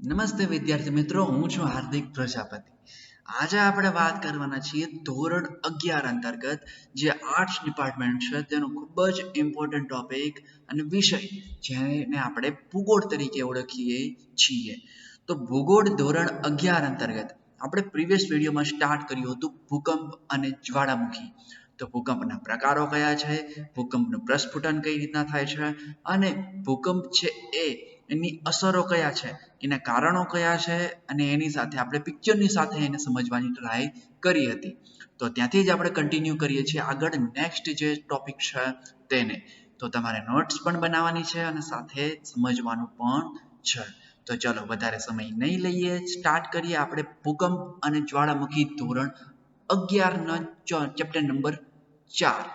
નમસ્તે વિદ્યાર્થી મિત્રો, હું છું હાર્દિક પ્રજાપતિ. આજે આપણે વાત કરવાના છીએ ધોરણ 11 અંતર્ગત જે આર્ટ્સ ડિપાર્ટમેન્ટ છે તેનો ખૂબ જ ઇમ્પોર્ટન્ટ ટોપિક અને વિષય જેને આપણે ભૂગોળ તરીકે ઓળખીએ છીએ. તો ભૂગોળ ધોરણ 11 અંતર્ગત આપણે પ્રીવિયસ વિડીયોમાં સ્ટાર્ટ કર્યું હતું ભૂકંપ અને જ્વાળામુખી. તો ભૂકંપના પ્રકારો કયા છે, ભૂકંપનું પ્રસ્ફુટન કઈ રીતના થાય છે અને ભૂકંપ છે એની અસરો કયા છે, એના કારણો કયા છે અને એની સાથે આપણે પિક્ચરની સાથે એને સમજવાની ટ્રાય કરી હતી. તો ત્યાંથી જ આપણે કન્ટિન્યુ કરીએ છીએ આગળ નેક્સ્ટ જે ટોપિક છે તેને. તો તમારે નોટ્સ પણ બનાવવાની છે અને સાથે સમજવાનું પણ છે. તો ચલો વધારે સમય નહીં લઈએ, સ્ટાર્ટ કરીએ આપણે ભૂકંપ અને જ્વાળામુખી ધોરણ 11 નો ચેપ્ટર નંબર 4.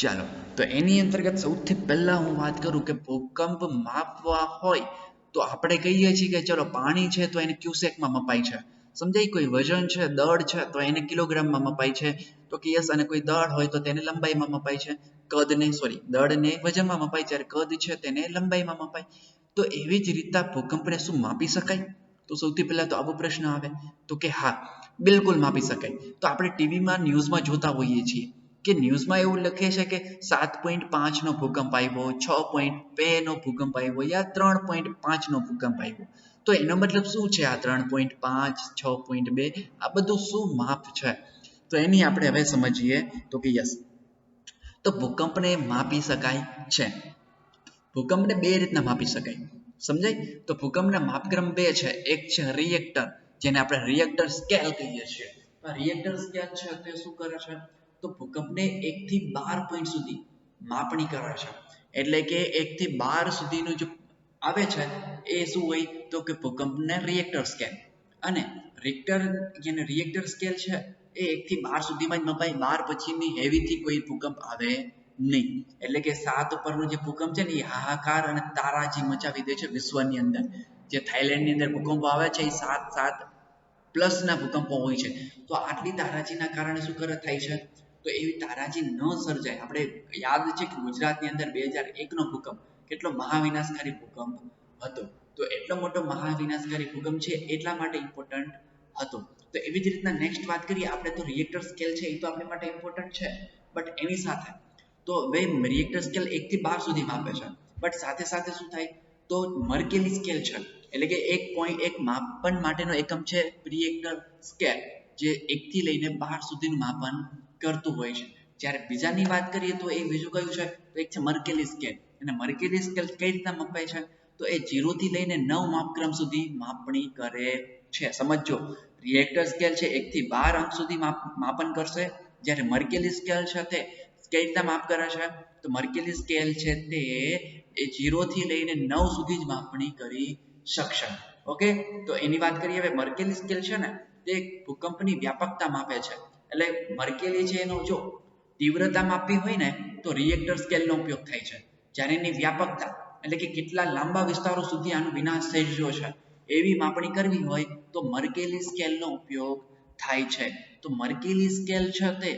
ચાલો, તો એની અંતર્ગત સૌથી પહેલા હું વાત કરું કે ભૂકંપ માપવા હોય તો આપણે કહીએ છીએ કે ચલો પાણી છે તો એને ક્યુસેકમાં મપાય છે, સમજાય. કોઈ વજન છે, દળ છે તો એને કિલોગ્રામમાં મપાય છે. તો કે યસ, અને કોઈ દળ હોય તો તેને લંબાઈમાં મપાય છે. દળને વજનમાં મપાય, જ્યારે કદ છે તેને લંબાઈમાં મપાય. તો એવી જ રીતના ભૂકંપને શું માપી શકાય? તો સૌથી પહેલા તો આવો પ્રશ્ન આવે તો કે હા, બિલકુલ માપી શકાય. તો આપણે ટીવીમાં ન્યૂઝમાં જોતા હોઈએ છીએ કે ન્યૂઝમાં એવું લખે છે કે 7.5 નો ભૂકંપ આવ્યો, 6.2 નો ભૂકંપ આવ્યો યા 3.5 નો ભૂકંપ આવ્યો. તો એનો મતલબ શું છે? આ 3.5, 6.2 આ બધું શું માપ છે? તો એની આપણે હવે સમજીએ તો કે યસ, તો ભૂકંપને માપી શકાય છે. ભૂકંપને બે રીતના માપી શકાય, સમજાય. તો ભૂકંપના માપક્રમ બે છે. એક છે રિએક્ટર, જેને આપણે રિએક્ટર સ્કેલ કહીએ છીએ. રિએક્ટર સ્કેલ છે તે શું કરે છે? તો ભૂકંપને 1 થી 12 પોઈન્ટ સુધી માપણી કરે છે. એટલે કે 1 થી 12 સુધીનું જે આવે છે એ શું હોય તો કે ભૂકંપને રિએક્ટર સ્કેલ. અને રિએક્ટર સ્કેલ છે એ 1 થી 12 સુધીમાં જ મપાય. 12 પછીની હેવીથી કોઈ ભૂકંપ આવે નહીં. એટલે કે 7 ઉપરનો જે ભૂકંપ છે ને એ હાહાકાર અને તારાજી મચાવી દે છે વિશ્વની અંદર. જે થાઈલેન્ડની અંદર ભૂકંપો આવે છે એ 7 પ્લસના ભૂકંપો હોય છે. તો આટલી તારાજીના કારણે શું થાય છે? તો એવી તારાજી ન સર્જાય. આપણે યાદ છે કે ગુજરાતની અંદર 2001 નો ભૂકંપ કેટલો મહાવિનાશકારી ભૂકંપ હતો. તો એટલો મોટો મહાવિનાશકારી ભૂકંપ છે એટલા માટે ઇમ્પોર્ટન્ટ હતો. તો એવી જ રીતના નેક્સ્ટ વાત કરીએ આપણે, તો રિએક્ટર સ્કેલ છે એ તો આપણી માટે ઇમ્પોર્ટન્ટ છે, બટ એની સાથે તો હવે રિએક્ટર સ્કેલ 1 થી 12 સુધી માપે છે, બટ સાથે સાથે શું થાય તો મર્કેલી સ્કેલ છે, એટલે કે 1.1 માપન માટેનો એકમ છે રિએક્ટર સ્કેલ, જે 1 થી લઈને 12 સુધીનું માપન કરતું હોય છે. જ્યારે બીજાની વાત કરીએ તો એ બીજું કયું છે? તો એક છે મર્કેલી સ્કેલ. અને મર્કેલી સ્કેલ કઈ રીતના મપાય છે? તો એ 0 થી લઈને 9 માપક્રમ સુધી માપણી કરે છે. સમજો, રિએક્ટર સ્કેલ છે 1 થી 12 અંક સુધી માપન કરશે, જ્યારે મર્કેલી સ્કેલ છે તે કઈ રીતના માપ કરે છે? તો મર્કેલી સ્કેલ છે તે 0 થી લઈને 9 સુધી જ માપણી કરી શકશે. ઓકે, તો એની વાત કરીએ હવે. મર્કેલી સ્કેલ છે ને તે ભૂકંપની વ્યાપકતા માપે છે. એટલે મર્કેલી છે એનો જો તીવ્રતા માપવી હોય ને તો રિએક્ટર સ્કેલનો ઉપયોગ થાય છે. જ્યારે એની વ્યાપકતા એટલે કે કેટલા લાંબા વિસ્તારો સુધી આનો વિનાશ થઈ રહ્યો છે એવી માપણી કરવી હોય તો મર્કેલી સ્કેલનો ઉપયોગ થાય છે. તો મર્કેલી સ્કેલ છે તે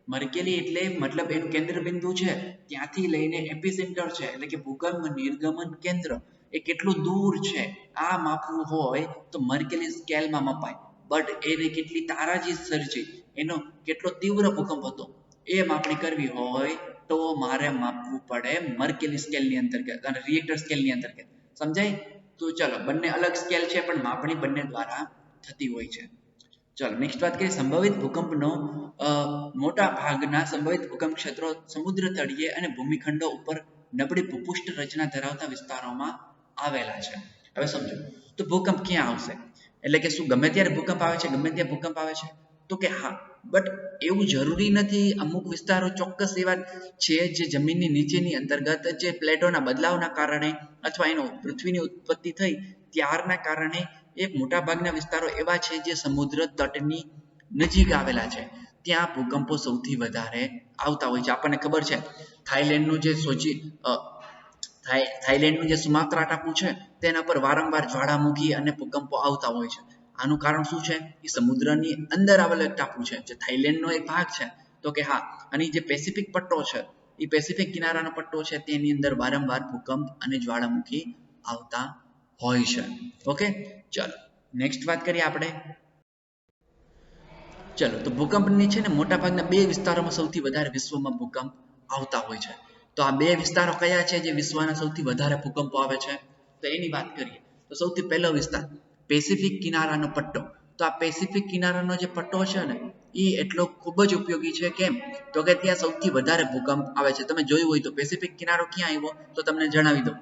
મર્કેલી એટલે મતલબ એનું કેન્દ્ર બિંદુ છે ત્યાંથી લઈને એપિસેન્ટર છે, એટલે કે ભૂકંપ નિર્ગમન કેન્દ્ર એ કેટલું દૂર છે આ માપવું હોય તો મર્કેલી સ્કેલમાં મપાય. બટ એને કેટલી તારાજી સર્જી, એનો કેટલો તીવ્ર ભૂકંપ હતો એ માપણી કરવી હોય તો મારે માપવું પડે મર્કેલી સ્કેલની અંતર્ગત અને રિએક્ટર સ્કેલની અંતર્ગત. સમજાય? તો ચલો, બંને અલગ સ્કેલ છે પણ માપણી બંને દ્વારા થતી હોય છે. ચલો નેક્સ્ટ વાત કરીએ. સંભવિત ભૂકંપનો મોટા ભાગના સંભવિત ભૂકંપ ક્ષેત્રો સમુદ્ર તળિયે અને ભૂમિખંડો ઉપર નબળી ભૂપૃષ્ઠ રચના ધરાવતા વિસ્તારોમાં આવેલા છે. હવે સમજો, તો ભૂકંપ ક્યાં આવશે? એટલે કે શું ગમે ત્યારે ભૂકંપ આવે છે? ગમે ત્યાં ભૂકંપ આવે છે? તો કે હા, બટ એવું જરૂરી નથી. અમુક વિસ્તારો ચોક્કસ એવા છે જે જમીનની નીચેની અંતર્ગત જે પ્લેટોના બદલાવના કારણે અથવા એનો પૃથ્વીની ઉત્પત્તિ થઈ ત્યારના કારણે એક મોટા ભાગના વિસ્તારો એવા છે જે સમુદ્ર તટની નજીક આવેલા છે. ત્યાં ભૂકંપો સૌથી વધારે આવતા હોય છે. આપણને ખબર છે થાઈલેન્ડનું જે સુમાત્રા ટાપુ છે તેના પર વારંવાર જ્વાળામુખી અને ભૂકંપો આવતા હોય છે. આનું કારણ શું છે? એ સમુદ્રની અંદર આવેલો એક ટાપુ છે જે થાઈલેન્ડનો એક ભાગ છે. તો કે હા, અને જે પેસિફિક પટ્ટો છે એ પેસિફિક કિનારાનો પટ્ટો છે તેની અંદર વારંવાર ભૂકંપ અને જ્વાળામુખી આવતા હોય છે. ઓકે, ચલો નેક્સ્ટ વાત કરીએ આપણે. ચલો, તો ભૂકંપની છે ને મોટા ભાગના બે વિસ્તારોમાં સૌથી વધારે વિશ્વમાં ભૂકંપ આવતા હોય છે. તો આ બે વિસ્તારો કયા છે જે વિશ્વના સૌથી વધારે ભૂકંપો આવે છે? તો એની વાત કરીએ તો સૌથી પહેલો વિસ્તાર પેસિફિક કિનારાનો પટ્ટો. તો આ પેસિફિક કિનારાનો જે પટ્ટો છે ને એ એટલો ખૂબ જ ઉપયોગી છે. કેમ? તો કે ત્યાં સૌથી વધારે ભૂકંપ આવે છે. તમે જોયું હોય તો પેસિફિક કિનારો ક્યાં આવ્યો તો તમને જણાવી દઉં.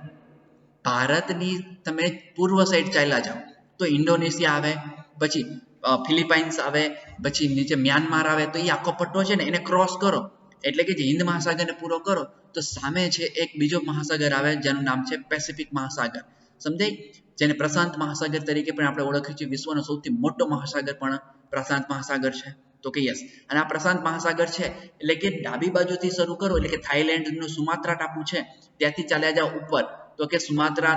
ભારતની તમે પૂર્વ સાઈડ ચાલ્યા જાઓ તો ઇન્ડોનેશિયા આવે, પછી ફિલિપાઇન્સ આવે, પછી નીચે મ્યાનમાર આવે. તો એ આખો પટ્ટો છે ને એને ક્રોસ કરો એટલે કે જે હિન્દ મહાસાગરને પૂરો કરો તો સામે છે એક બીજો મહાસાગર આવે જેનું નામ છે પેસિફિક મહાસાગર. સમજાય? જેને પ્રશાંત મહાસાગર તરીકે પણ આપણે ઓળખીએ છીએ. વિશ્વનો સૌથી મોટો મહાસાગર પણ પ્રશાંત મહાસાગર છે. તો કે યસ, અને આ પ્રશાંત મહાસાગર છે એટલે કે ડાબી બાજુથી શરૂ કરો એટલે કે થાઈલેન્ડનું સુમાત્રા ટાપુ છે ત્યાંથી ચાલ્યા જાઓ ઉપર તો કે સુમાત્રા,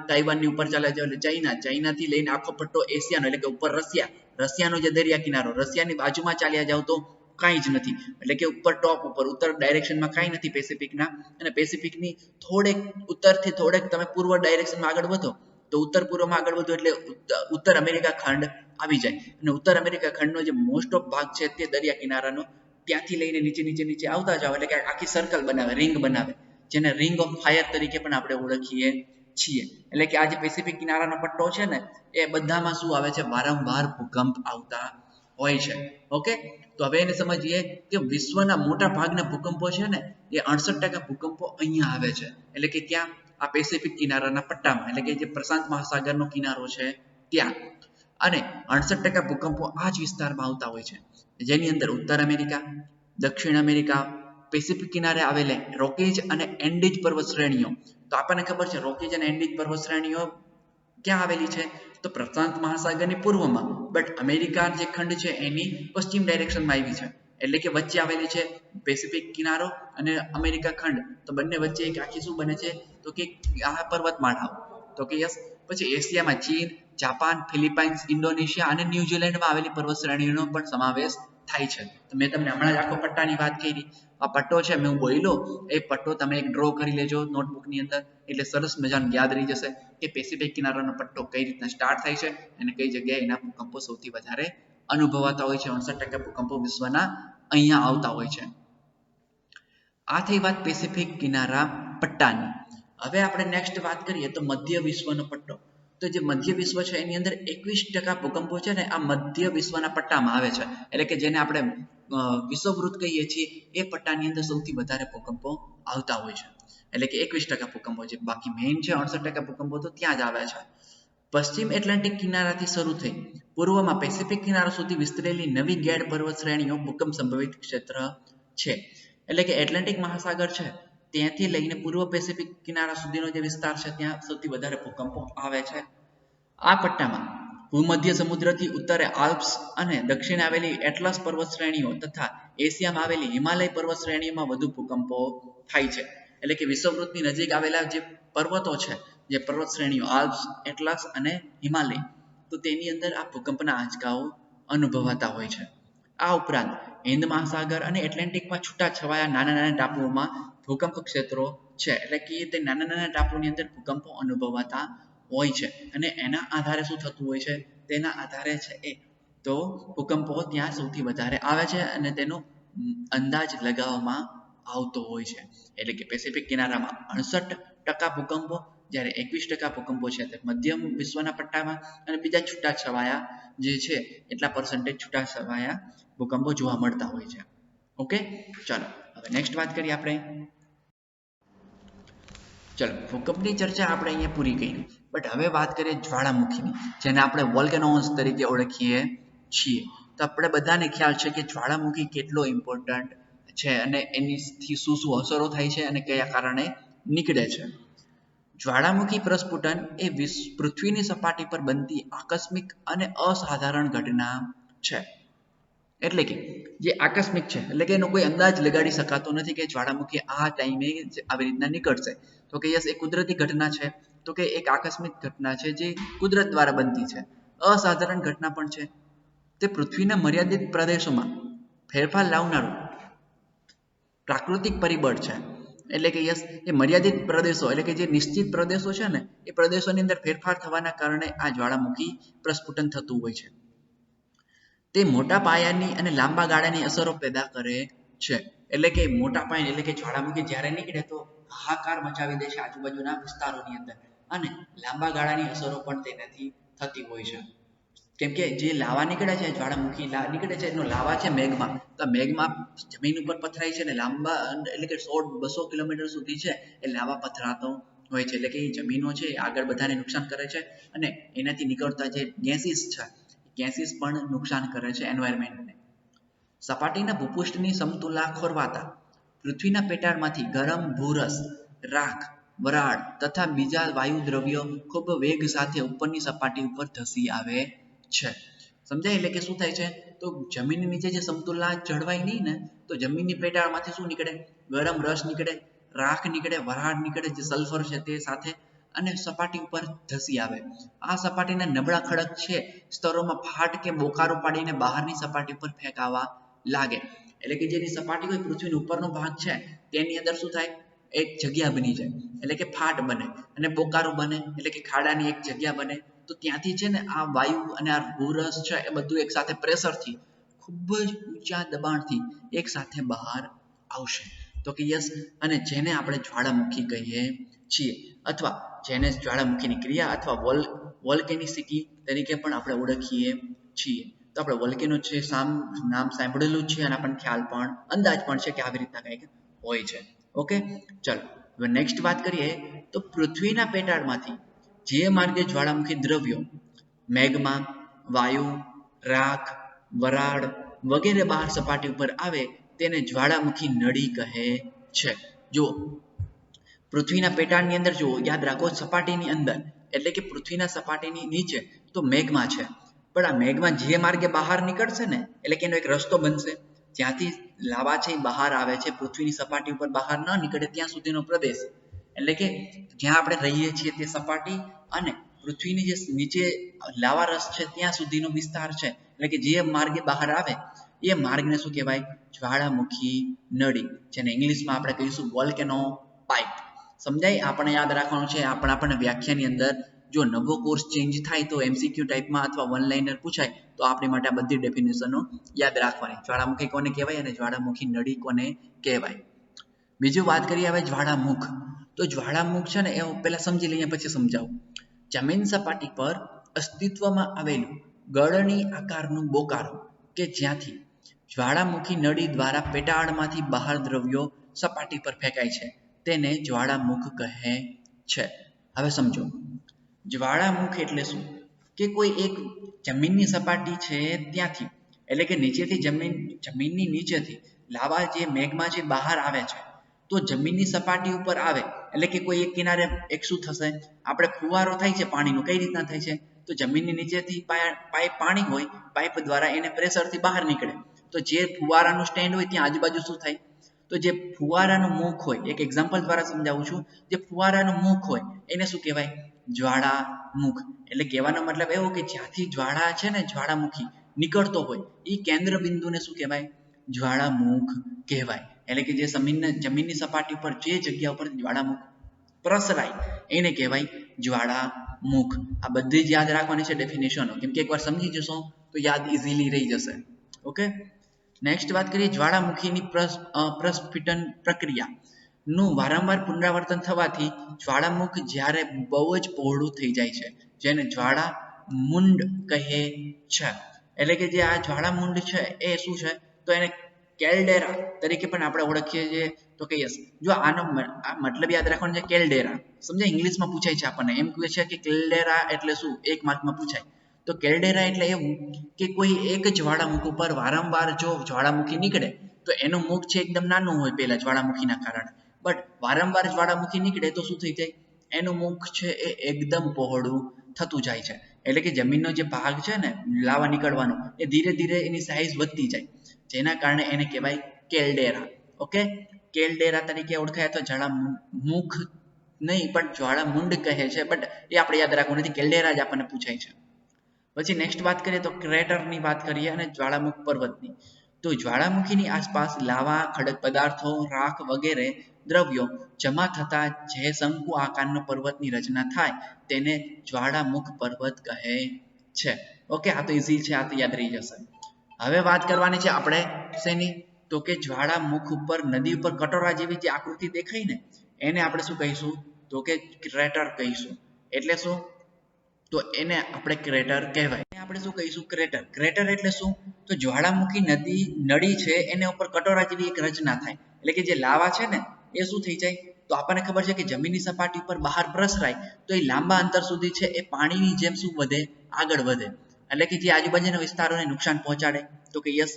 તાઇવાનની ઉપર ચાલ્યા જાઓ એટલે ચાઇનાથી લઈને આખો પટ્ટો એશિયાનો એટલે કે ઉપર રશિયાનો જે દરિયા કિનારો, રશિયાની બાજુમાં ચાલ્યા જાઓ તો કાંઈ જ નથી એટલે કે ઉપર ટોપ ઉપર ઉત્તર ડાયરેક્શનમાં કાંઈ નથી પેસિફિકના. અને પેસિફિકની થોડેક ઉત્તરથી થોડેક તમે પૂર્વ ડાયરેક્શનમાં આગળ વધો તો ઉત્તર પૂર્વમાં આગળ વધો એટલે ઉત્તર અમેરિકા ખંડ આવી જાય. અને ઉત્તર અમેરિકા ખંડનો જે મોસ્ટ ઓફ ભાગ છે તે દરિયા કિનારાનો ત્યાંથી લઈને નીચે આવતા જાવ એટલે કે આખી સર્કલ બનાવે, રિંગ બનાવે, જેને રિંગ ઓફ ફાયર તરીકે પણ આપણે ઓળખીએ છીએ. એટલે કે આ જે પેસિફિક કિનારાનો પટ્ટો છે ને એ બધામાં શું આવે છે? વારંવાર ભૂકંપ આવતા હોય છે. ઓકે, તો હવે એને સમજીએ કે વિશ્વના મોટા ભાગના ભૂકંપો છે ને એ 68% ભૂકંપો અહીંયા આવે છે. એટલે કે ક્યાં? આ પેસિફિક કિનારાના પટ્ટામાં એટલે કે જે પ્રશાંત મહાસાગરનો કિનારો છે ત્યાં. અને 68% ભૂકંપો આ જ વિસ્તારમાં આવતા હોય છે જેની અંદર ઉત્તર અમેરિકા, દક્ષિણ અમેરિકા, પેસિફિક કિનારે આવેલા રોકીઝ અને એન્ડીઝ પર્વત શ્રેણીઓ. તો આપણને ખબર છે રોકીઝ અને એન્ડીઝ પર્વત શ્રેણીઓ ક્યાં આવેલી છે? તો પ્રશાંત મહાસાગરની પૂર્વમાં, બટ અમેરિકા જે ખંડ છે એની પશ્ચિમ ડાયરેક્શનમાં આવી છે. એટલે કે વચ્ચે આવેલી છે પેસિફિક કિનારો અને અમેરિકા ખંડ. તો બંને વચ્ચે એક આખી શું બને છે? તો કે આ પર્વતમાળાઓ. તો કે યસ, પછી એશિયામાં ચીન, જાપાન, ફિલિપાઇન્સ, ઇન્ડોનેશિયા અને ન્યુઝીલેન્ડમાં આવેલી પર્વત શ્રેણીઓનો પણ સમાવેશ થાય છે. તો મેં તમને હમણાં જ આખો પટ્ટાની વાત કરી. આ પટ્ટો છે મેં બોલ્યો એ પટ્ટો તમે એક ડ્રો કરી લેજો નોટબુકની અંદર એટલે સરસ મજાનું યાદ રહી જશે કે પેસિફિક કિનારાનો પટ્ટો કઈ રીતના સ્ટાર્ટ થાય છે અને કઈ જગ્યાએ એના ભૂકંપો સૌથી વધારે અનુભવાતા હોય છે. 68% ભૂકંપો વિશ્વના અહીંયા આવતા હોય છે. આ થઈ વાત પેસિફિક કિનારા પટ્ટાની. હવે આપણે નેક્સ્ટ વાત કરીએ તો મધ્ય વિશ્વનો પટ્ટો. તો જે મધ્ય વિશ્વ છે એની અંદર 21% ભૂકંપો છે ને આ મધ્ય વિશ્વના પટ્ટામાં આવે છે. એટલે કે જેને આપણે વિષુવવૃત્ત કહીએ છીએ એ પટ્ટાની અંદર સૌથી વધારે ભૂકંપો આવતા હોય છે. એટલે કે 21% ભૂકંપો છે. બાકી મેઇન છે 68% ભૂકંપો તો ત્યાં જ આવે છે. પશ્ચિમ એટલાન્ટિક કિનારાથી શરૂ થઈ પૂર્વમાં પેસિફિક કિનારો સુધી વિસ્તરેલી નવી ગેડ પર્વત શ્રેણીઓ ભૂકંપ સંભવિત ક્ષેત્ર છે. એટલે કે એટલાન્ટિક મહાસાગર છે ત્યાંથી લઈને પૂર્વ પેસિફિક કિનારા સુધીનો જે વિસ્તાર છે ત્યાં સૌથી વધારે ભૂકંપો આવે છે. આ પટ્ટામાં ભૂમધ્ય સમુદ્રથી ઉત્તરે આલ્પ્સ અને દક્ષિણે આવેલી એટલાસ પર્વત શ્રેણીઓ તથા એશિયામાં આવેલી હિમાલય પર્વત શ્રેણીઓમાં વધુ ભૂકંપો થાય છે. એટલે કે વિષુવવૃત્તની નજીક આવેલા જે પર્વતો છે, જે પર્વત શ્રેણીઓ આલ્પ્સ, એટલાસ અને હિમાલય, તો તેની અંદર આ ભૂકંપના આંચકાઓ અનુભવાતા હોય છે. આ ઉપરાંત હિન્દ મહાસાગર અને એટલાન્ટિકમાં છૂટાછવાયા નાના ટાપુઓમાં ભૂકંપ ક્ષેત્રો છે. એટલે કે તે નાના ટાપુની અંદર ભૂકંપો અનુભવાતા હોય છે અને એના આધારે શું થતું હોય છે? તેના આધારે છે એ તો ભૂકંપો ત્યાં સૌથી વધારે આવે છે અને તેનો અંદાજ લગાવવામાં આવતો હોય છે. એટલે કે પેસિફિક કિનારામાં 68% ભૂકંપો, જ્યારે 21% ભૂકંપો છે તે મધ્યમ વિશ્વના પટ્ટામાં અને બીજા છૂટાછવાયા જે છે એટલા પર્સન્ટેજ છૂટાછવાયા ભૂકંપો જોવા મળતા હોય છે. ઓકે, ચાલો હવે નેક્સ્ટ વાત કરીએ આપણે. ચલો, ભૂકંપની ચર્ચા આપણે અહીંયા પૂરી કરી, બટ હવે વાત કરીએ જ્વાળામુખીની, જેને આપણે વોલ્કેનોઝ તરીકે ઓળખીએ છીએ. તો આપણે બધાને ખ્યાલ છે કે જ્વાળામુખી કેટલો ઇમ્પોર્ટન્ટ છે અને એનીથી શું શું અસરો થાય છે અને કયા કારણે નીકળે છે. જ્વાળામુખી પ્રસ્ફુટન એ પૃથ્વીની સપાટી પર બનતી આકસ્મિક અને અસાધારણ ઘટના છે. એટલે કે જે આકસ્મિક છે એટલે કે એનો કોઈ અંદાજ લગાડી શકાતો નથી કે જ્વાળામુખી આ ટાઈમે આવી રીતના નીકળશે. તો કે યસ, એ કુદરતી ઘટના છે. તો કે એક આકસ્મિક ઘટના છે જે કુદરત દ્વારા બનતી છે. અસાધારણ ઘટના પણ છે. તે પૃથ્વીના મર્યાદિત પ્રદેશોમાં ફેરફાર લાવનારું પ્રાકૃતિક પરિબળ છે. એટલે કે યસ એ મર્યાદિત પ્રદેશો એટલે કે જે નિશ્ચિત પ્રદેશો છે ને એ પ્રદેશોની અંદર ફેરફાર થવાના કારણે આ જ્વાળામુખી પ્રસ્ફુટન થતું હોય છે. તે મોટા પાયાની અને લાંબા ગાળાની અસરો પેદા કરે છે. એટલે કે મોટા પાયે એટલે કે જ્વાળામુખી જ્યારે નીકળે તો હાહાકાર મચાવી દે છે આજુબાજુના વિસ્તારોની અંદર અને લાંબા ગાળાની અસરો પણ તેનાથી થતી હોય છે. કેમ કે જે લાવા નીકળે છે જ્વાળામુખી નીકળે છે એનો લાવા છે મેઘમાં, તો મેઘમાં જમીન ઉપર પથરાય છે અને લાંબા એટલે કે 100-200 કિલોમીટર સુધી છે એ લાવા પથરાતો હોય છે. એટલે કે એ જમીનો છે એ આગળ બધાને નુકસાન કરે છે અને એનાથી નીકળતા જે ગેસીસ છે ગેસીસ પણ નુકસાન કરે છે એન્વાયરમેન્ટને. સપાટીના ભૂપૃષ્ઠની સમતુલા ખોરવાતા પૃથ્વીના પેટાળમાંથી ગરમ ભૂરસ, રાખ, વરાળ તથા બીજા વાયુ દ્રવ્યો ખૂબ વેગ સાથે ઉપરની સપાટી ઉપર ધસી આવે છે. સમજાય? એટલે કે શું થાય છે તો જમીનની નીચે જે સમતુલા જળવાય નહીં ને તો જમીનની પેટાળમાંથી શું નીકળે? ગરમ રસ નીકળે, રાખ નીકળે, વરાળ નીકળે, જે સલ્ફર છે તે સાથે અને સપાટી ઉપર ધસી આવે. આ સપાટીના નબળા ખડક છે સ્તરોમાં ફાટ કે બોકારો પાડીને બહારની સપાટી પર ફેંકાવા લાગે. એટલે કે જેની સપાટી હોય પૃથ્વીનો ઉપરનો ભાગ છે તેની અંદર શું થાય? એક જગ્યા બની જાય એટલે કે ફાટ બને અને બોકારો બને એટલે કે ખાડાની એક જગ્યા બને. તો ત્યાંથી છે ને આ વાયુ અને આ ભૂરસ છે એ બધું એક સાથે પ્રેશરથી ખૂબ જ ઊંચા દબાણથી એક સાથે બહાર આવશે. તો કે યસ, અને જેને આપણે જ્વાળામુખી કહીએ છીએ અથવા જેને જ્વાળામુખીની ક્રિયા અથવા વોલ્કેનિસિટી તરીકે પણ આપણે ઓળખીએ છીએ. તો આપણે વોલ્કેનો છે નામ સાંભળેલું છે અને આપણને ખ્યાલ પણ અંદાજ પણ છે કે આવી રીતના કંઈક હોય છે. ઓકે, ચલો હવે નેક્સ્ટ વાત કરીએ તો પૃથ્વીના પેટાળમાંથી જે માર્ગે જ્વાળામુખી દ્રવ્યો મેગ્મા, વાયુ, રાખ, વરાળ વગેરે બહાર સપાટી ઉપર આવે તેને જ્વાળામુખી નળી કહે છે. જો પૃથ્વીના પેટાળની અંદર જુઓ, યાદ રાખો સપાટીની અંદર એટલે કે પૃથ્વીના સપાટીની નીચે તો મેગ્મા છે, પણ આ મેગ્મા જે માર્ગે બહાર નીકળશે ને એટલે કે એનો એક રસ્તો બનશે જ્યાંથી લાવા છે એ બહાર આવે છે, પૃથ્વીની સપાટી ઉપર બહાર ન નીકળે ત્યાં સુધીનો પ્રદેશ એટલે કે જ્યાં આપણે રહીએ છીએ તે સપાટી અને પૃથ્વીની જે નીચે લાવા રસ છે ત્યાં સુધીનો વિસ્તાર છે. એટલે કે જે માર્ગે બહાર આવે એ માર્ગને શું કહેવાય? જ્વાળામુખી નળી, જેને ઇંગ્લિશમાં આપણે કહીશું વોલ્કેનો પાઇપ. સમજાય? આપણે યાદ રાખવાનું છે. આપણને વ્યાખ્યાની અંદર જો નવો કોર્સ ચેન્જ થાય તો MCQ ટાઈપમાં અથવા વન લાઇનર પૂછાય તો આપણી માટે આ બધી ડેફિનેશનો યાદ રાખવાની. જ્વાળામુખી કોને કહેવાય અને જ્વાળામુખી નળી કોને કહેવાય. બીજું વાત કરીએ હવે જ્વાળામુખ. તો જ્વાળામુખ છે ને એ પહેલા સમજી લઈએ પછી સમજાવું. જમીન સપાટી પર અસ્તિત્વમાં આવેલું ગળણી આકારનું બોકારો કે જ્યાંથી જ્વાળામુખી નળી દ્વારા પેટાળમાંથી બહાર દ્રવ્યો સપાટી પર ફેંકાય છે તેને જ્વાળામુખ કહે છે. હવે સમજો, જ્વાળામુખ એટલે શું? કે કોઈ એક જમીનની સપાટી છે ત્યાંથી એટલે કે નીચેથી જમીનની નીચેથી લાવા જે મેગ્મા જે બહાર આવે છે તો જમીનની સપાટી ઉપર આવે એટલે કે કોઈ એક કિનારે એક શું થશે? આપણે ફુવારો થાય છે પાણીનો, કઈ રીતના થાય છે? તો જમીનની નીચેથી પાઇપ પાણી હોય, પાઇપ દ્વારા એને પ્રેશરથી બહાર નીકળે તો જે ફુવારાનું સ્ટેન્ડ હોય ત્યાં આજુબાજુ શું થાય? તો જે ફુવારાનું મુખ હોય, એક એક્ઝામ્પલ દ્વારા સમજાવું છું, જે ફુવારાનું મુખ હોય એને શું કહેવાય? જ્વાળામુખ. એટલે કહેવાનો મતલબ એવો કે જ્યાંથી જ્વાળા છે ને જ્વાળામુખી નીકળતો હોય એ કેન્દ્ર બિંદુને શું કહેવાય? જ્વાળામુખ કહેવાય. એટલે કે જે જમીનની સપાટી પર જે જગ્યા ઉપર જ્વાળામુખ પ્રસરાય એને કહેવાય જ્વાળામુખ. આ બધી જ યાદ રાખવાની છે ડેફિનેશનો, કેમ કે એકવાર સમજી જશો તો યાદ ઇઝીલી રહી જશે. ઓકે, નેક્સ્ટ વાત કરીએ જ્વાળામુખીની પ્રસ્ફુટન પ્રક્રિયાનું વારંવાર પુનરાવર્તન થવાથી જ્વાળામુખ જ્યારે બહુ જ પહોળું થઈ જાય છે જેને જ્વાળામુંડ કહે છે. એટલે કે જે આ જ્વાળામુંડ છે એ શું છે? તો એને કેલ્ડેરા તરીકે પણ આપણે ઓળખીએ છીએ. તો કે યસ, જો આનો મતલબ યાદ રાખવાનો છે કેલ્ડેરા. સમજાય? ઇંગ્લિશમાં પૂછાય છે આપણને, એમ કહે છે કે કેલ્ડેરા એટલે શું? એક માર્કમાં પૂછાય. તો કેલ્ડેરા એટલે એવું કે કોઈ એક જ્વાળામુખ ઉપર વારંવાર જો જ્વાળામુખી નીકળે તો એનું મુખ છે એકદમ નાનું હોય પહેલા જ્વાળામુખીના કારણે, બટ વારંવાર જ્વાળામુખી નીકળે તો શું થઈ જાય? એનું મુખ છે એ એકદમ પહોળું થતું જાય છે. એટલે કે જમીનનો જે ભાગ છે ને લાવા નીકળવાનો એ ધીરે ધીરે એની સાઈઝ વધતી જાય, જેના કારણે એને કહેવાય કેલ્ડેરા. ઓકે, કેલ્ડેરા તરીકે ઓળખાય તો જ્વાળામુખ નહીં પણ જ્વાળામુંડ કહે છે, બટ એ આપણે યાદ રાખવું નથી, કેલ્ડેરા જ આપણને પૂછાય છે. પછી નેક્સ્ટ વાત કરીએ તો ક્રેટરની વાત કરીએ અને જ્વાળામુખ પર્વતની. તો જ્વાળામુખીની આસપાસ લાવા, ખડક પદાર્થો, રાખ વગેરે દ્રવ્યો જમા થતા જે શંકુ આકારનો પર્વતની રચના થાય તેને જ્વાળામુખ પર્વત કહે છે. ઓકે, આ તો ઈઝી છે, આ તો યાદ રહી જશે. હવે વાત કરવાની છે આપણે શેની, તો કે જ્વાળામુખ ઉપર નદી ઉપર કટોરા જેવી જે આકૃતિ દેખાય ને એને આપણે શું કહીશું, તો કે ક્રેટર કહીશું. એટલે શું, તો એને આપણે ક્રેટર કહેવાય. આપણે શું કહીશું, ક્રેટર. ક્રેટર એટલે શું, તો જ્વાળામુખી નળી છે એને ઉપર કટોરા જેવી એક રચના થાય, એટલે કે જે લાવા છે ને એ શું થઈ જાય, તો આપણને ખબર છે કે જમીનની સપાટી ઉપર બહાર પ્રસરાય તો એ લાંબા અંતર સુધી છે એ પાણીની જેમ શું વધે, આગળ વધે, એટલે કે જે આજુબાજુના વિસ્તારોને નુકસાન પહોંચાડે, તો કે યસ.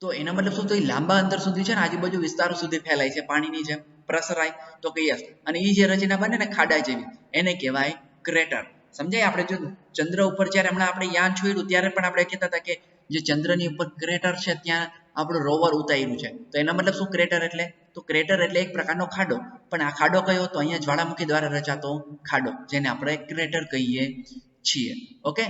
તો એનો મતલબ શું, તો એ લાંબા અંતર સુધી છે ને આજુબાજુ વિસ્તારો સુધી ફેલાય છે પાણીની જેમ પ્રસરાય, તો કે યસ. અને એ જે રચના બને ને ખાડા જેવી એને કહેવાય ક્રેટર. સમજાય? આપણે જો ચંદ્ર ઉપર જ્યારે હમણાં આપણે યાન છોડ્યું ત્યારે પણ આપણે કહેતા હતા કે જે ચંદ્રની ઉપર ક્રેટર છે ત્યાં આપણું રોવર ઉતાર્યું છે, તો એનો મતલબ શું, ક્રેટર એટલે, તો ક્રેટર એટલે એક પ્રકારનો ખાડો. પણ આ ખાડો કયો, તો અહીંયા જ્વાળામુખી દ્વારા રચાતો ખાડો, જેને આપણે ક્રેટર કહીએ છીએ. ઓકે,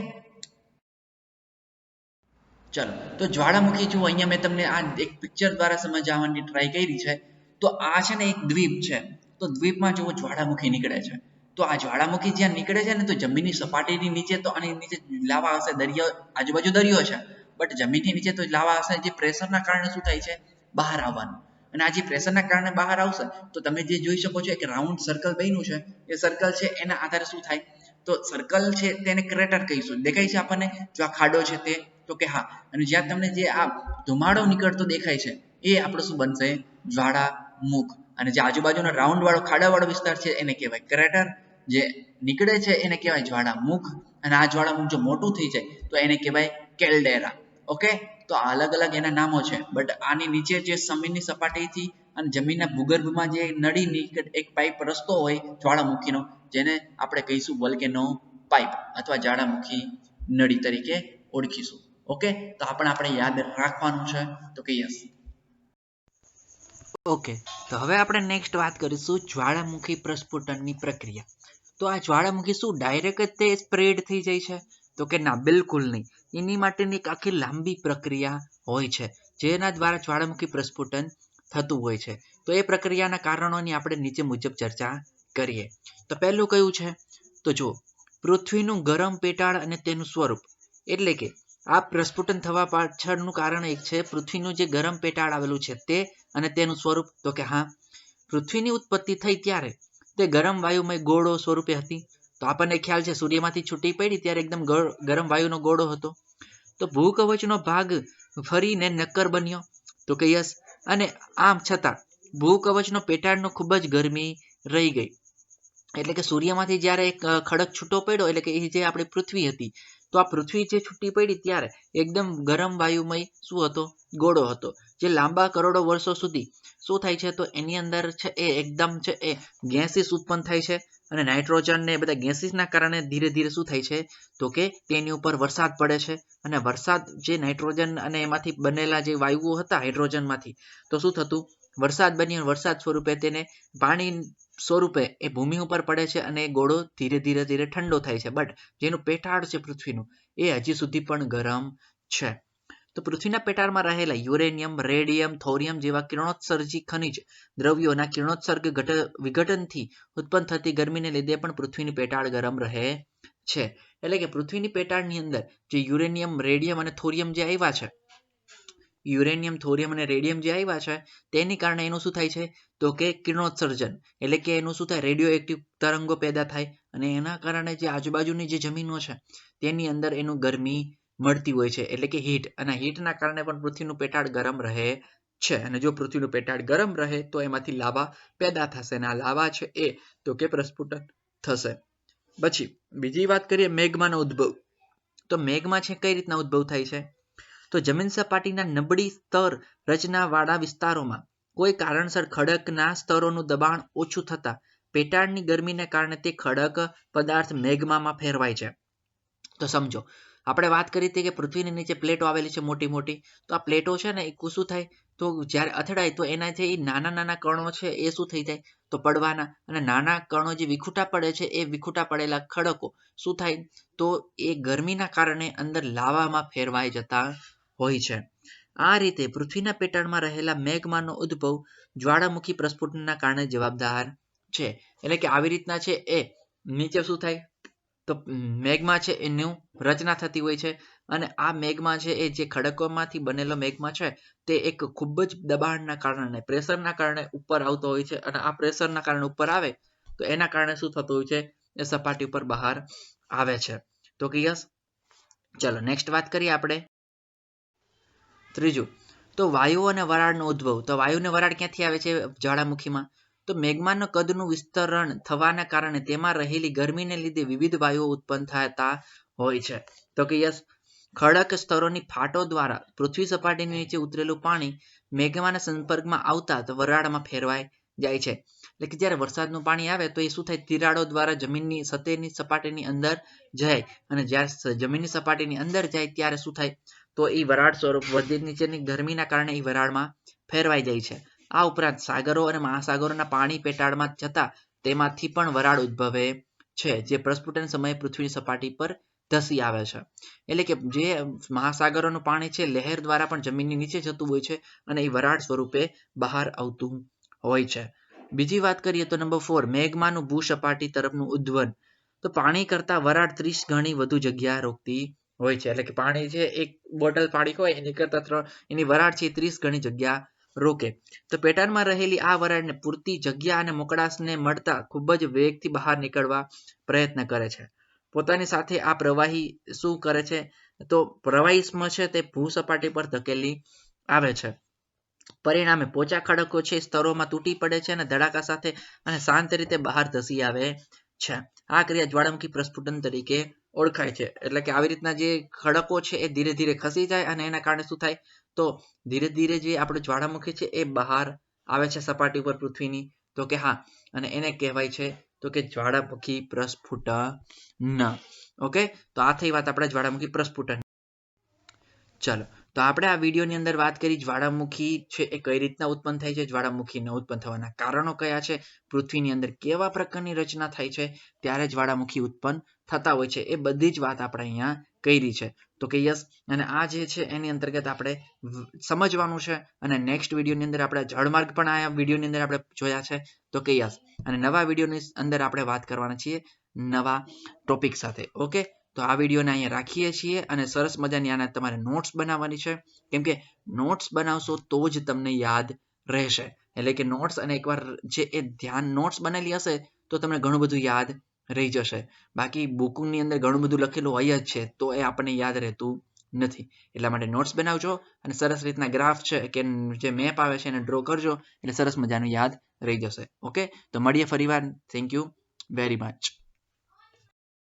ચલો તો જ્વાળામુખી જુઓ, અહીંયા મેં તમને આ એક પિક્ચર દ્વારા સમજાવવાની ટ્રાય કરી છે. તો આ છે ને એક દ્વીપ છે, તો દ્વીપમાં જુઓ જ્વાળામુખી નીકળે છે. તો આ જ્વાળામુખી જ્યાં નીકળે છે ને, તો જમીનની સપાટીની નીચે તો આની નીચે લાવા હશે, દરિયો આજુબાજુ દરિયો છે, બટ જમીનની નીચે તો લાવા હશે, જે પ્રેશરના કારણે શું થાય છે, બહાર આવવાનું. અને આ જે પ્રેશરના કારણે બહાર આવશે તો તમે જે જોઈ શકો છો એક રાઉન્ડ સર્કલ બન્યું છે, એ સર્કલ છે એના આધારે શું થાય, તો સર્કલ છે તેને ક્રેટર કહીશું. દેખાય છે આપણને જો આ ખાડો છે તે, તો કે હા. અને જ્યાં તમને જે આ ધુમાડો નીકળતો દેખાય છે એ આપણું શું બનશે, જ્વાળામુખ. અને જે આજુબાજુનો રાઉન્ડ વાળો ખાડા વાળો વિસ્તાર છે એને કહેવાય ક્રેટર, જે નીકળે છે એને કહેવાય જ્વાળામુખ. અને આ જ્વાળામુખ જો મોટું થઈ જાય તો એને કહેવાય કેલ્ડેરા. ઓકે, તો અલગ અલગ એના નામો છે, બટ આની નીચે જે જમીનની સપાટીથી અને જમીનના ભૂગર્ભમાં જે નળીની એક પાઇપ રસ્તો હોય જ્વાળામુખીનો, જેને આપણે કહીશું વોલ્કેનો પાઇપ અથવા જ્વાળામુખી નળી તરીકે ઓળખીશું. ઓકે, તો આપણે યાદ રાખવાનું છે, તો કે યસ. ઓકે, તો હવે આપણે નેક્સ્ટ વાત કરીશું જ્વાળામુખી પ્રસ્ફુટનની પ્રક્રિયા. તો આ જ્વાળામુખી શું ડાયરેક્ટ જ તે સ્પ્રેડ થઈ જાય છે, તો કે ના, બિલકુલ નહીં. એની માટેની એક આખી લાંબી પ્રક્રિયા હોય છે જેના દ્વારા જ્વાળામુખી પ્રસ્ફુટન થતું હોય છે. તો એ પ્રક્રિયાના કારણોની આપણે નીચે મુજબ ચર્ચા કરીએ. તો પહેલું કયું છે, તો જો પૃથ્વીનું ગરમ પેટાળ અને તેનું સ્વરૂપ, એટલે કે આ પ્રસ્ફુટન થવા પાછળનું કારણ એક છે પૃથ્વીનું જે ગરમ પેટાળ આવેલું છે તે અને તેનું સ્વરૂપ. તો કે હા, પૃથ્વીની ઉત્પત્તિ થઈ ત્યારે તે ગરમ વાયુમય ગોળો સ્વરૂપે હતી. તો આપણને ખ્યાલ છે સૂર્યમાંથી છૂટી પડી ત્યારે એકદમ ગરમ વાયુનો ગોળો હતો. તો ભૂકવચનો ભાગ ફરીને નક્કર બન્યો, તો કે યસ. અને આમ છતાં ભૂકવચનો પેટાળનો ખૂબ જ ગરમી રહી ગઈ, એટલે કે સૂર્યમાંથી જ્યારે એક ખડક છૂટો પડ્યો, એટલે કે એ જે આપણી પૃથ્વી હતી, તો આ પૃથ્વી જે છૂટી પડી ત્યારે એકદમ ગરમ વાયુમય શું હતો, ગોળો હતો, જે લાંબા કરોડો વર્ષો સુધી શું થાય છે, તો એની અંદર છે એ એકદમ છે એ ગેસીસ ઉત્પન્ન થાય છે. અને નાઇટ્રોજન ને બધા ગેસીસના કારણે ધીરે ધીરે શું થાય છે, તો કે તેની ઉપર વરસાદ પડે છે. અને વરસાદ જે નાઇટ્રોજન અને એમાંથી બનેલા જે વાયુઓ હતા હાઇડ્રોજનમાંથી, તો શું થતું, વરસાદ બની, વરસાદ સ્વરૂપે તેને પાણી સ્વરૂપે એ ભૂમિ ઉપર પડે છે અને એ ગોળો ધીરે ધીરે ધીરે ઠંડો થાય છે. બટ જેનું પેટાળ છે પૃથ્વીનું એ હજી સુધી પણ ગરમ છે. તો પૃથ્વીના પેટાળમાં રહેલા યુરેનિયમ, રેડિયમ, થોરિયમ જેવા કિરણોત્સર્જી ખનિજ દ્રવ્યોના કિરણોત્સર્ગ વિઘટનથી ઉત્પન્ન થતી ગરમીને લીધે પણ પૃથ્વીની પેટાળ ગરમ રહે છે. એટલે કે પૃથ્વીની પેટાળની અંદર જે યુરેનિયમ, રેડિયમ અને થોરિયમ જે આવ્યા છે, યુરેનિયમ, થોરિયમ અને રેડિયમ જે આવ્યા છે તેની કારણે એનું શું થાય છે, તો કે કિરણોત્સર્જન, એટલે કે એનું શું થાય, રેડિયો એક્ટિવ તરંગો પેદા થાય. અને એના કારણે જે આજુબાજુની જે જમીનો છે તેની અંદર એનું ગરમી મળતી હોય છે, એટલે કે હીટ. અને હીટના કારણે પણ પૃથ્વીનું પેટાળ ગરમ રહે છે. અને જો પૃથ્વીનું પેટાળ ગરમ રહે તો એમાંથી લાવા પેદા થશે, અને આ લાવા છે એ તો કે પ્રસ્ફુટન થશે. પછી બીજી વાત કરીએ મેગ્માનો ઉદ્ભવ. તો મેગ્મા છે કઈ રીતના ઉદ્ભવ થાય છે, તો જમીન સપાટીના નબળી સ્તર રચનાવાળા વિસ્તારોમાં કોઈ કારણસર ખડકના સ્તરોનું દબાણ ઓછું થતા પેટાળની ગરમીને કારણે તે ખડક પદાર્થ મેગ્મામાં ફેરવાય છે. તો સમજો, આપણે વાત કરી હતી કે પૃથ્વીની નીચે પ્લેટો આવેલી છે મોટી મોટી, તો આ પ્લેટો છે ને એ શું થાય, તો જ્યારે અથડાય તો એના જે નાના નાના કણો છે એ શું થઈ જાય, તો પડવાના. અને નાના કણો જે વિખૂટા પડે છે એ વિખૂટા પડેલા ખડકો શું થાય, તો એ ગરમીના કારણે અંદર લાવામાં ફેરવાઈ જતા હોય છે. આ રીતે પૃથ્વીના પેટાળમાં રહેલા મેઘમાનો ઉદ્ભવ જ્વાળામુખી પ્રસ્ફુટનના કારણે જવાબદાર છે. એટલે કે આવી રીતના છે એ નીચે શું થાય તો મેઘમા છે એનું રચના થતી હોય છે અને આ મેઘમા છે એ જે ખડકોમાંથી બનેલો મેઘમા છે તે એક ખૂબ જ દબાણના કારણે પ્રેશરના કારણે ઉપર આવતો હોય છે અને આ પ્રેશરના કારણે ઉપર આવે તો એના કારણે શું થતું હોય છે એ સપાટી ઉપર બહાર આવે છે. તો કે યસ. ચલો નેક્સ્ટ વાત કરીએ આપણે ત્રીજું તો વાયુ અને વરાળનો ઉદ્ભવ. તો વાયુ અને વરાળ ક્યાંથી આવે છે જ્વાળામુખીમાં તો મેઘમાના કદનું વિસ્તરણ થવાના કારણે તેમાં રહેલી ગરમીને લીધે વિવિધ વાયુઓ ઉત્પન્ન થતા હોય છે. તો કે યસ ખડક સ્તરોની ફાટો દ્વારા પૃથ્વી સપાટીની નીચે ઉતરેલું પાણી મેઘમાના સંપર્કમાં આવતા તો વરાળમાં ફેરવાઈ જાય છે. એટલે કે જ્યારે વરસાદનું પાણી આવે તો એ શું થાય તિરાડો દ્વારા જમીનની સતહની સપાટીની અંદર જાય અને જ્યારે જમીનની સપાટીની અંદર જાય ત્યારે શું થાય તો એ વરાળ સ્વરૂપ વધી નીચેની ગરમીના કારણે એ વરાળમાં ફેરવાઈ જાય છે. આ ઉપરાંત સાગરો અને મહાસાગરોના પાણી પેટાળમાં જતા તેમાંથી પણ વરાળ ઉદ્ભવે છે જે પ્રસ્ફુટન સમયે પૃથ્વીની સપાટી પર ધસી આવે છે. એટલે કે જે મહાસાગરોનું પાણી છે લહેર દ્વારા પણ જમીનની નીચે જતું હોય છે અને એ વરાળ સ્વરૂપે બહાર આવતું હોય છે. બીજી વાત કરીએ તો નંબર 4 મેઘમાનું ભૂસપાટી તરફનું ઉદ્વહન. તો પાણી કરતા વરાળ 30 ગણી વધુ જગ્યા રોકતી હોય છે. એટલે કે પાણી છે એક બોટલ પાણી હોય એની કરતા એની વરાળ છે 30 ગણી જગ્યા રોકે. તો પેટાળમાં રહેલી આ વરાળને પૂરતી જગ્યા અને મોકળાશને મળતા ખૂબ જ વેગથી બહાર નીકળવા પ્રયત્ન કરે છે. પોતાની સાથે આ પ્રવાહી શું કરે છે તો પ્રવાહીસ્મ છે તે ભૂસપાટી પર ધકેલી આવે છે. પરિણામે પોચા ખડકો છે સ્તરોમાં તૂટી પડે છે અને ધડાકા સાથે અને શાંત રીતે બહાર ધસી આવે છે. આ ક્રિયા જ્વાળામુખી પ્રસ્ફુટન તરીકે ઓળખાય છે. એટલે કે આવી રીતના જે ખડકો છે એ ધીરે ધીરે ખસી જાય અને એના કારણે શું થાય તો ધીરે ધીરે જે આપણું જ્વાળામુખી છે એ બહાર આવે છે સપાટી ઉપર પૃથ્વીની. તો કે હા અને એને કહેવાય છે તો કે જ્વાળામુખી પ્રસ્ફુટન. ઓકે તો આ થઈ વાત આપણે જ્વાળામુખી પ્રસ્ફુટન. ચલો તો આપણે આ વિડીયોની અંદર વાત કરી જ્વાળામુખી છે એ કઈ રીતના ઉત્પન્ન થાય છે, જ્વાળામુખીને ઉત્પન્ન થવાના કારણો કયા છે, પૃથ્વીની અંદર કેવા પ્રકારની રચના થાય છે ત્યારે જ્વાળામુખી ઉત્પન્ન થતા હોય છે, એ બધી જ વાત આપણે અહીંયા કરી છે. તો કે યસ અને આ જે છે એની અંતર્ગત આપણે સમજવાનું છે અને નેક્સ્ટ વિડીયોની અંદર આપણે જળમાર્ગ પણ આ વિડીયોની અંદર આપણે જોયા છે. તો કે યસ અને નવા વિડીયોની અંદર આપણે વાત કરવાના છીએ નવા ટોપિક સાથે. ઓકે તો આ વિડીયોને અહીંયા રાખીએ છીએ અને સરસ મજાની આના તમારે નોટ્સ બનાવવાની છે કેમ કે નોટ્સ બનાવશો તો જ તમને યાદ રહેશે. એટલે કે નોટ્સ અને એકવાર જે એ ધ્યાન નોટ્સ બનેલી હશે તો તમને ઘણું બધું યાદ રહી જશે. બાકી બુકની અંદર ઘણું બધું લખેલું હોય જ છે તો એ આપણને યાદ રહેતું નથી. એટલા માટે નોટ્સ બનાવજો અને સરસ રીતના ગ્રાફ છે કે જે મેપ આવે છે એને ડ્રો કરજો એટલે સરસ મજાનું યાદ રહી જશે. ઓકે તો મળીએ ફરીવાર. Thank you very much.